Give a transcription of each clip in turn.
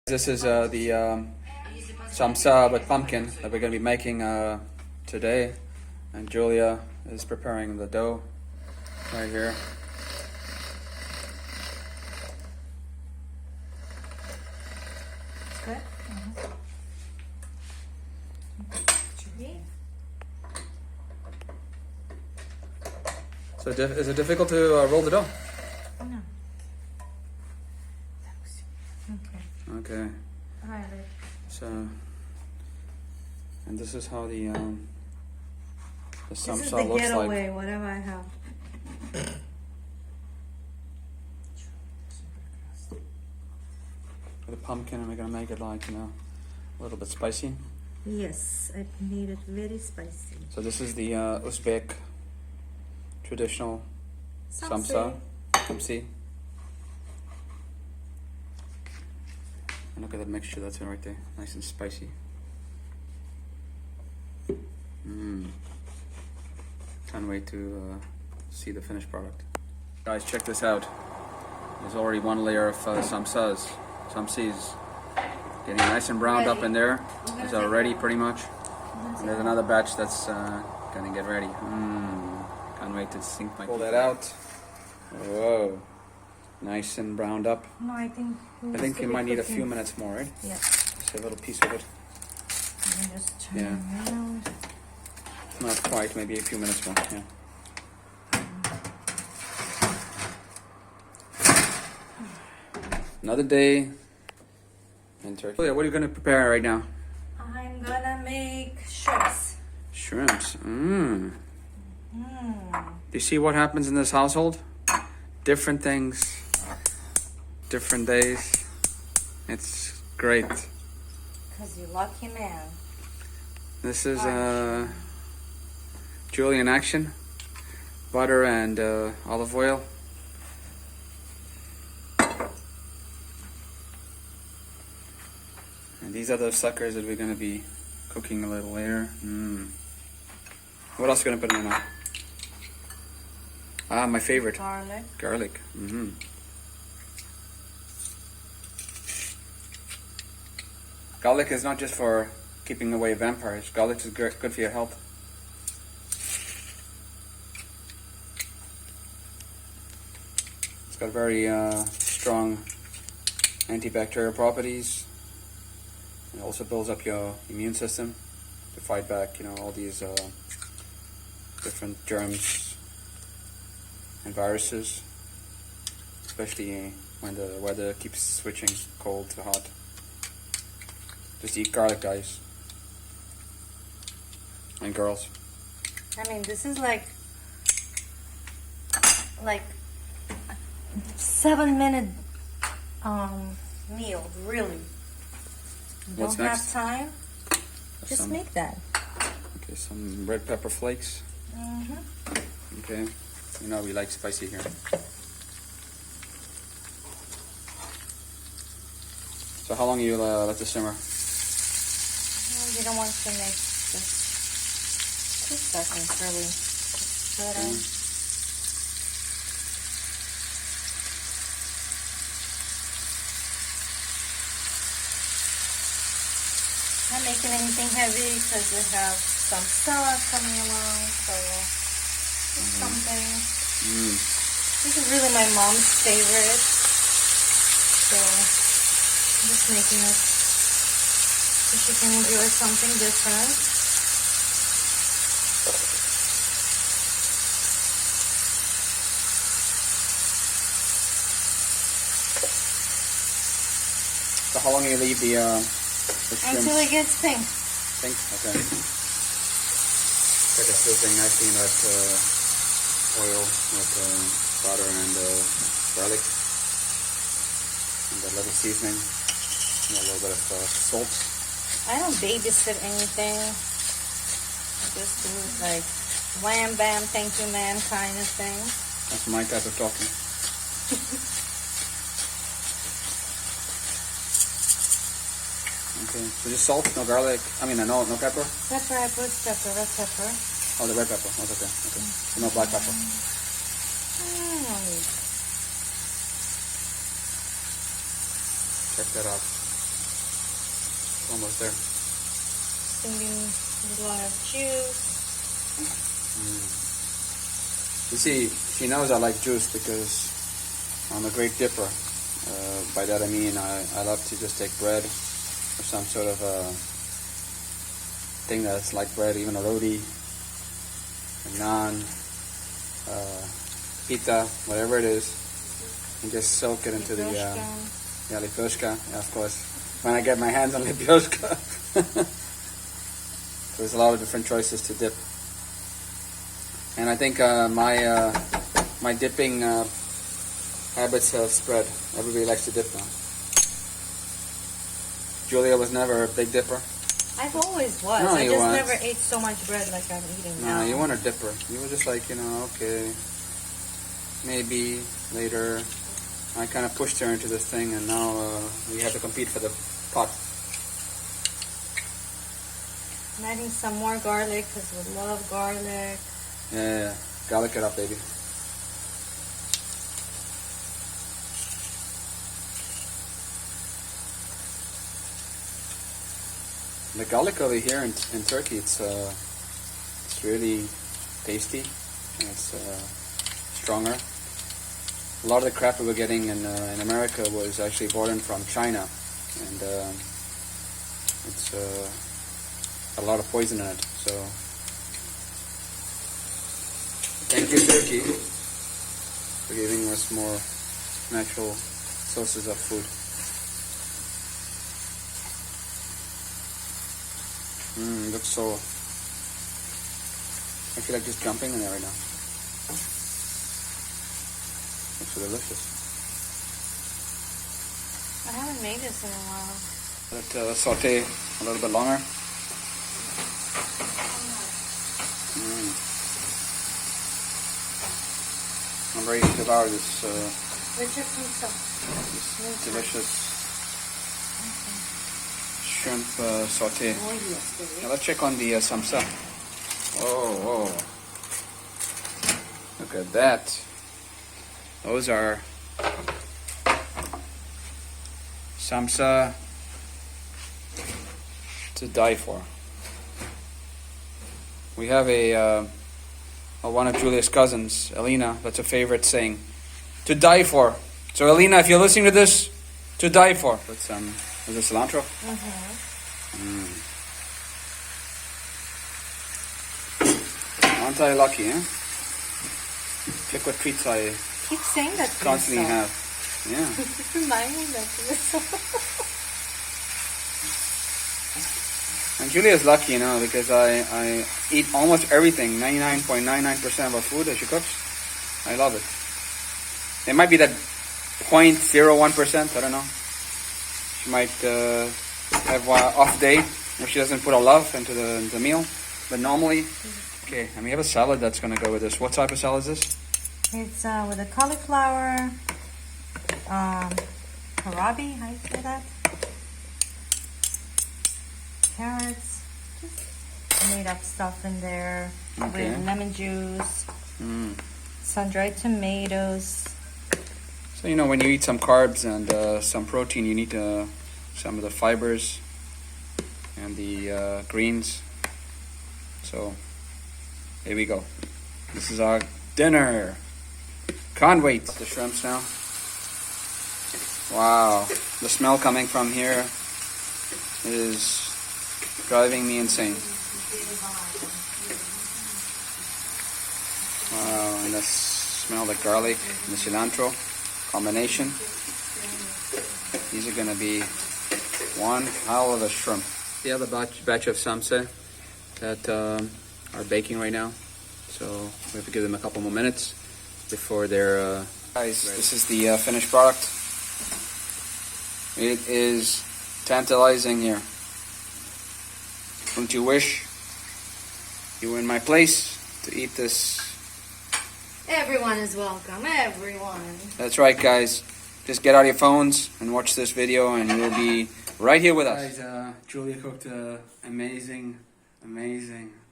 This is the Somsa with pumpkin that we're going to be making today, and Julia is preparing the dough right here. It's good? So is it difficult to roll the dough? No. Okay. Okay. Alright. So, and this is how the This is Somsa the looks getaway, like. whatever I have. For the pumpkin, and we're going to make it like, a little bit spicy. Yes, I need it very spicy. So this is the Uzbek traditional Somsa. Somsi. And look at that mixture that's right there. Nice and spicy. Can't wait to see the finished product. Guys, check this out. There's already one layer of Somsis. Getting nice and browned up in there. It's already pretty much. And there's another batch that's gonna get ready. Can't wait to sink my. Pull that out. Whoa, nice and browned up. No, I think you might need a few minutes more, right? Yeah. Just a little piece of it. And just turn around. Not quite, maybe a few minutes more. Yeah. Another day in Turkey. What are you going to prepare right now? I'm gonna make shrimps. Shrimps. Do you see what happens in this household? Different things, different days. It's great. Cause you lucky man. This is Julia in action. Butter and olive oil. And these are the suckers that we're going to be cooking a little later. What else are you going to put in there now? Ah, my favorite. Garlic. Garlic. Garlic is not just for keeping away vampires. Garlic is good for your health. It's got very strong antibacterial properties. It also builds up your immune system to fight back, all these different germs and viruses, especially when the weather keeps switching cold to hot. Just eat garlic, guys and girls. I mean, this is like 7-minute meal, really. What's Don't next? have time? Just make that. Okay, some red pepper flakes. Okay, we like spicy here. So how long you let this simmer? Well, you don't want to make just 2 seconds, really. But, not making anything heavy because we have some salad coming along, so something. This is really my mom's favorite, so I'm just making it so she can enjoy something different. So how long do you leave the shrimp? Until it gets pink. Pink? Okay. Like it's sizzling nicely in that oil with butter and garlic and a little seasoning and a little bit of salt. I don't babysit anything. I just do like wham bam, thank you man kind of thing. That's my type of talking. Okay, so just salt, no garlic. I mean, no pepper. Pepper, I put pepper, red pepper. Oh, the red pepper. Oh, okay. So no black pepper. Check that out. Almost there. Singing with a lot of juice. You see, she knows I like juice because I'm a great dipper. By that I mean I love to just take bread or some sort of thing that's like bread, even a roti, a naan, pita, whatever it is, and just soak it into the lipioshka, of course. When I get my hands on lipioshka, there's a lot of different choices to dip, and I think my dipping habits have spread. Everybody likes to dip now. Julia was never a big dipper. I've always was. No, I you just weren't. never ate so much bread like I'm eating now. No, you weren't a dipper. You were just like, okay, maybe later. I kind of pushed her into this thing, and now we have to compete for the pot. I'm adding some more garlic because we love garlic. Yeah. Garlic it up, baby. The garlic over here in Turkey, it's really tasty. And it's stronger. A lot of the crap we were getting in America was actually brought in from China, and it's a lot of poison in it. So thank you, Turkey, for giving us more natural sources of food. Looks so. I feel like just jumping in there right now. Looks so delicious. I haven't made this in a while. Let it saute a little bit longer. I'm ready to devour this delicious shrimp saute. Now let's check on the Somsa. Oh, look at that. Those are Somsa to die for. We have one of Julia's cousins, Elena, that's a favorite saying, to die for. So Elena, if you're listening to this, to die for. Put some, is it cilantro? Aren't I lucky, eh? Look what treats I Keep saying that to constantly yourself. have. Yeah. Keep reminding that to yourself. And Julia's lucky, because I eat almost everything, 99.99% of her food that she cooks. I love it. It might be that 0.01%, I don't know. She might have an off day where she doesn't put her love into the meal. But normally, okay, and we have a salad that's going to go with this. What type of salad is this? It's with a cauliflower, karabi, how do you say that? Carrots, just made up stuff in there with lemon juice, sun-dried tomatoes. So when you eat some carbs and some protein, you need some of the fibers and the greens. So here we go. This is our dinner. Can't wait. The shrimps now. Wow, the smell coming from here is driving me insane. Wow, and the smell of the garlic and the cilantro combination. These are going to be one hell of a shrimp. The other batch of samsa that are baking right now. So we have to give them a couple more minutes before they're guys, ready. This is the finished product. It is tantalizing here. Don't you wish you were in my place to eat this? Everyone is welcome, everyone. That's right, guys. Just get out your phones and watch this video and you'll be right here with us. Guys, Julia cooked an amazing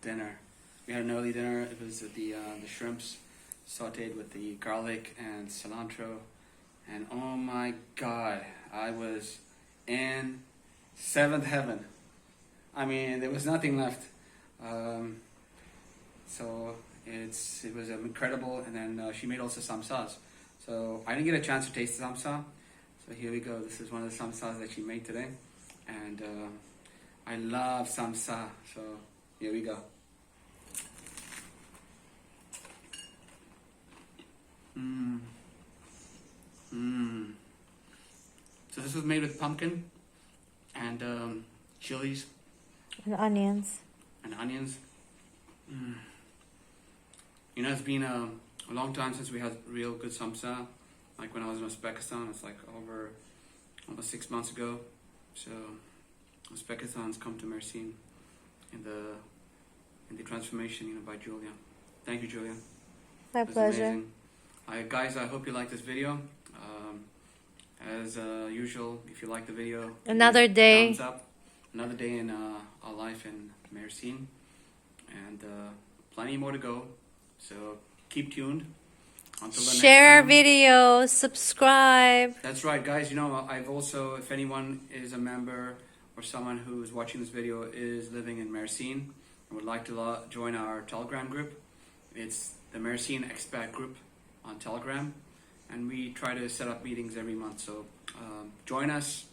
dinner. We had an early dinner. It was the shrimps sauteed with the garlic and cilantro. And oh my God, I was in seventh heaven. I mean, there was nothing left. So it was incredible. And then she made also samsas. So I didn't get a chance to taste the samsa. So here we go. This is one of the samsas that she made today. And I love samsa. So here we go. So this was made with pumpkin and chilies And onions. and onions. You know, it's been a long time since we had real good samsa. Like when I was in Uzbekistan, it's like over almost 6 months ago. So Uzbekistan's come to Mersin in the transformation, you know, by Julia. Thank you, Julia. My It was pleasure. amazing. Guys, I hope you like this video. As usual, if you like the video, give me Another a day. thumbs up. Another day in our life in Mersin, and plenty more to go. So keep tuned. Until the Share next time. videos, subscribe. That's right, guys. You know, I've also, if anyone is a member or someone who is watching this video is living in Mersin and would like to join our Telegram group, it's the Mersin Expat Group on Telegram, and we try to set up meetings every month. So join us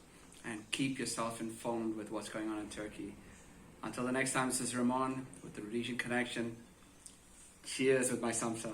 and keep yourself informed with what's going on in Turkey. Until the next time, this is Ramon with the Rhodesian Konnection. Cheers with my Somsa.